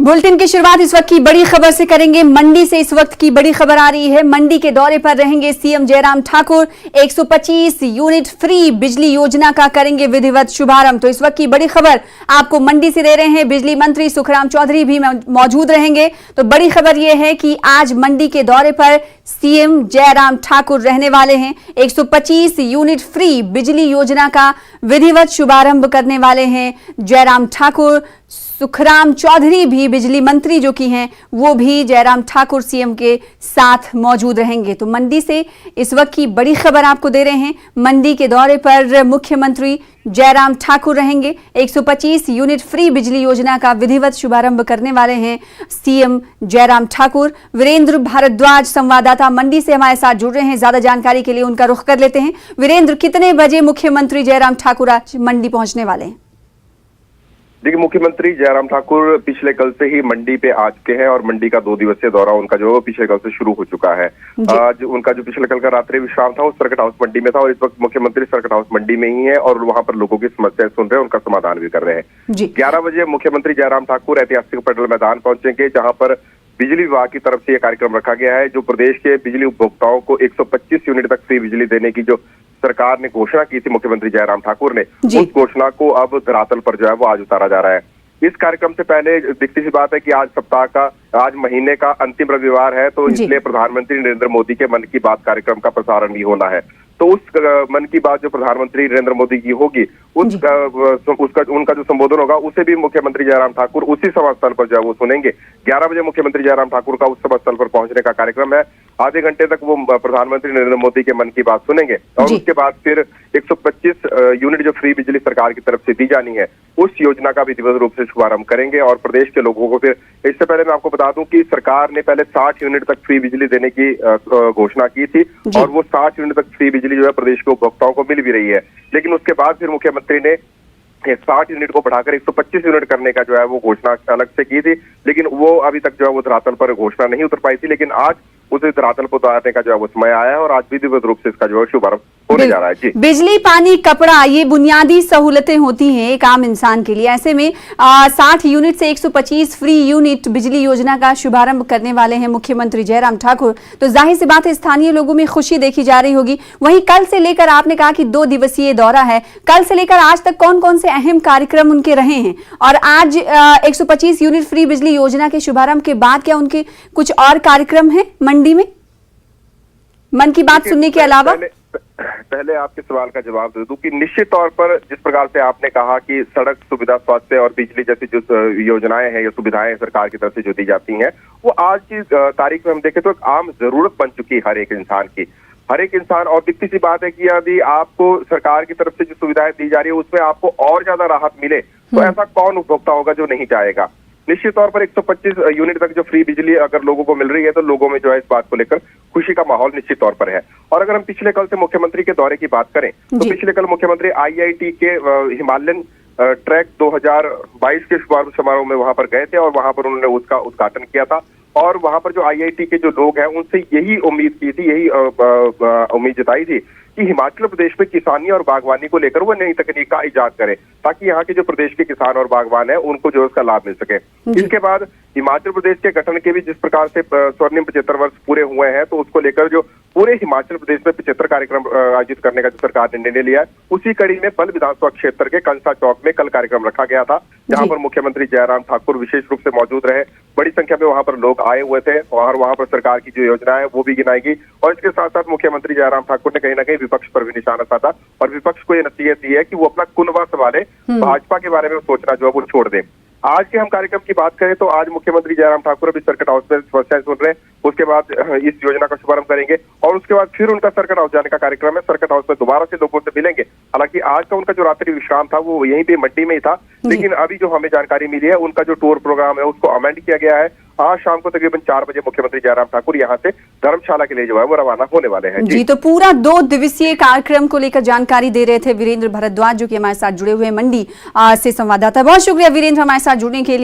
Bulletin की शुरुआत इस वक्त की बड़ी खबर से करेंगे। मंडी से इस वक्त की बड़ी खबर आ रही है। मंडी के दौरे पर रहेंगे CM Jairam Thakur. 125 unit free बिजली योजना का करेंगे विधिवत शुभारंभ। तो इस वक्त की बड़ी खबर आपको मंडी से दे रहे हैं। बिजली मंत्री सुखराम चौधरी भी मौजूद रहेंगे। तो बड़ी खबर यह है कि आज मंडी के दौरे पर सीएम जयराम ठाकुर रहने वाले हैं। 125 यूनिट फ्री बिजली योजना का विधिवत शुभारंभ करने वाले हैं जयराम ठाकुर। सुखराम चौधरी भी बिजली मंत्री जो की हैं वो भी जयराम ठाकुर सीएम के साथ मौजूद रहेंगे। तो मंडी से इस वक्त की बड़ी खबर आपको दे रहे हैं। मंडी के दौरे पर मुख्यमंत्री जयराम ठाकुर रहेंगे। 125 यूनिट फ्री बिजली योजना का विधिवत शुभारंभ करने वाले हैं सीएम जयराम ठाकुर। वीरेंद्र भारद्वाज संवाददाता मंडी से हमारे साथ जुड़ रहे हैं। ज्यादा जानकारी के लिए उनका रुख कर लेते हैं। वीरेंद्र, कितने बजे मुख्यमंत्री जयराम ठाकुर आज मंडी पहुंचने वाले हैं? देखिए, मुख्यमंत्री जयराम ठाकुर पिछले कल से ही मंडी पे आ चुके हैं और मंडी का 2 दिवसीय दौरा उनका जो पिछले कल से शुरू हो चुका है। आज उनका जो पिछले कल का रात्रि विश्राम था वो सर्किट हाउस मंडी में था और इस वक्त मुख्यमंत्री सर्किट हाउस मंडी में ही है और वहां पर लोगों की समस्याएं सुन रहे हैं, उनका समाधान भी कर रहे हैं। 11 बजे मुख्यमंत्री जयराम ठाकुर ऐतिहासिक पटेल मैदान पहुंचेंगे, जहां पर बिजली विभाग की तरफ से यह कार्यक्रम रखा गया है। जो प्रदेश के बिजली उपभोक्ताओं को 125 यूनिट तक फ्री बिजली देने की जो सरकार ने घोषणा की थी मुख्यमंत्री जयराम ठाकुर ने, उस घोषणा को अब धरातल पर जो है वो आज उतारा जा रहा है। इस कार्यक्रम से पहले दिखती सी बात है कि आज महीने का अंतिम रविवार है, तो इसलिए प्रधानमंत्री नरेंद्र मोदी के मन की बात कार्यक्रम का प्रसारण भी होना है। तो उस मन की बात जो प्रधानमंत्री नरेंद्र मोदी की होगी उनका जो संबोधन होगा उसे भी मुख्यमंत्री जयराम ठाकुर उसी सभा स्थल पर जो है वो सुनेंगे। 11 बजे मुख्यमंत्री जयराम ठाकुर का उस सभा स्थल पर पहुंचने का कार्यक्रम है। आधे घंटे तक वो प्रधानमंत्री नरेंद्र मोदी के मन की बात सुनेंगे और उसके बाद फिर 125 यूनिट जो फ्री बिजली सरकार की तरफ से दी जानी है उस योजना का विधिवत रूप से शुभारंभ करेंगे और प्रदेश के लोगों को फिर इससे पहले मैं आपको बता दूं कि सरकार ने पहले 60 यूनिट तक फ्री बिजली देने की घोषणा की थी और वो 60 यूनिट तक फ्री बिजली जो है प्रदेश के उपभोक्ताओं को मिल भी रही है। लेकिन उसके बाद फिर मुख्यमंत्री ने 60 यूनिट को बढ़ाकर 125 यूनिट करने का जो है वो घोषणा अलग से की थी, लेकिन वो अभी तक जो है वो धरातल पर घोषणा नहीं उतर पाई थी। लेकिन आज उसे धरातल पर उतारने का जो है वो समय आया है और आज विधिवत रूप से इसका जो है शुभारंभ होने जा रहा है। जी, बिजली, पानी, कपड़ा, ये बुनियादी सहूलतें होती हैं एक आम इंसान के लिए। ऐसे में 60 यूनिट से 125 फ्री यूनिट बिजली योजना का शुभारंभ करने वाले हैं मुख्यमंत्री जयराम ठाकुर। तो जाहिर सी बात है स्थानीय लोगों में खुशी देखी जा रही होगी। वहीं कल से लेकर आपने कहा कि 2 दिवसीय दौरा है, कल से लेकर आज तक कौन कौन से अहम कार्यक्रम उनके रहे हैं और आज 125 यूनिट फ्री बिजली योजना के शुभारंभ के बाद क्या उनके कुछ और कार्यक्रम है मंडी में, मन की बात सुनने के अलावा? पहले आपके सवाल का जवाब दे दूं कि निश्चित तौर पर जिस प्रकार से आपने कहा कि सड़क सुविधा, स्वास्थ्य और बिजली जैसी जो योजनाएं हैं या सुविधाएं सरकार की तरफ से जो दी जाती हैं वो आज की तारीख में हम देखें तो एक आम जरूरत बन चुकी है हर एक इंसान की। हर एक इंसान, और दिखती सी बात है कि यदि आपको सरकार की तरफ से जो सुविधाएं दी जा रही है उसमें आपको और ज्यादा राहत मिले तो ऐसा कौन उपभोक्ता होगा जो नहीं चाहेगा। निश्चित तौर पर 125 यूनिट तक जो फ्री बिजली अगर लोगों को मिल रही है तो लोगों में जो है इस बात को लेकर खुशी का माहौल निश्चित तौर पर है। और अगर हम पिछले कल से मुख्यमंत्री के दौरे की बात करें तो पिछले कल मुख्यमंत्री IIT के हिमालयन ट्रैक 2022 के शुभारंभ समारोह में वहां पर गए थे और वहां पर उन्होंने उसका उद्घाटन किया था और वहां पर जो IIT के जो लोग हैं उनसे यही उम्मीद की थी, यही उम्मीद जताई थी कि हिमाचल प्रदेश में किसानी और बागवानी को लेकर वो नई तकनीक का इजाद करें ताकि यहाँ के जो प्रदेश के किसान और बागवान है उनको जो उसका लाभ मिल सके। इसके बाद हिमाचल प्रदेश के गठन के भी जिस प्रकार से स्वर्णिम 75 वर्ष पूरे हुए हैं तो उसको लेकर जो पूरे हिमाचल प्रदेश में 75 कार्यक्रम आयोजित करने का जो सरकार ने निर्णय लिया है उसी कड़ी में पल विधानसभा क्षेत्र के कंसा चौक में कल कार्यक्रम रखा गया था, जहां पर मुख्यमंत्री जयराम ठाकुर विशेष रूप से मौजूद रहे। बड़ी संख्या में वहां पर लोग आए हुए थे और वहां पर सरकार की जो योजना है वो भी गिनाएगी और इसके साथ साथ मुख्यमंत्री जयराम ठाकुर ने कहीं ना कहीं विपक्ष पर भी निशाना साधा और विपक्ष को ये नसीहत दी है कि वो अपना कुनवा संभाले, भाजपा के बारे में सोचना जो है वो छोड़ दें। आज के हम कार्यक्रम की बात करें तो आज मुख्यमंत्री जयराम ठाकुर अभी सर्किट हाउस में समस्याएं सुन रहे हैं, उसके बाद इस योजना का शुभारंभ करेंगे और उसके बाद फिर उनका सर्किट हाउस जाने का कार्यक्रम है। सर्किट हाउस में दोबारा से लोगों से मिलेंगे। हालांकि आज का उनका जो रात्रि विश्राम था वो यहीं पे मंडी में ही था, लेकिन अभी जो हमें जानकारी मिली है उनका जो टूर प्रोग्राम है उसको अमेंड किया गया है। आज शाम को तकरीबन 4 बजे मुख्यमंत्री जयराम ठाकुर यहाँ से धर्मशाला के लिए जो है वो रवाना होने वाले हैं। जी, तो पूरा 2 दिवसीय कार्यक्रम को लेकर जानकारी दे रहे थे वीरेंद्र भारद्वाज जो कि हमारे साथ जुड़े हुए मंडी से संवाददाता। बहुत शुक्रिया वीरेंद्र हमारे साथ जुड़ने के लिए।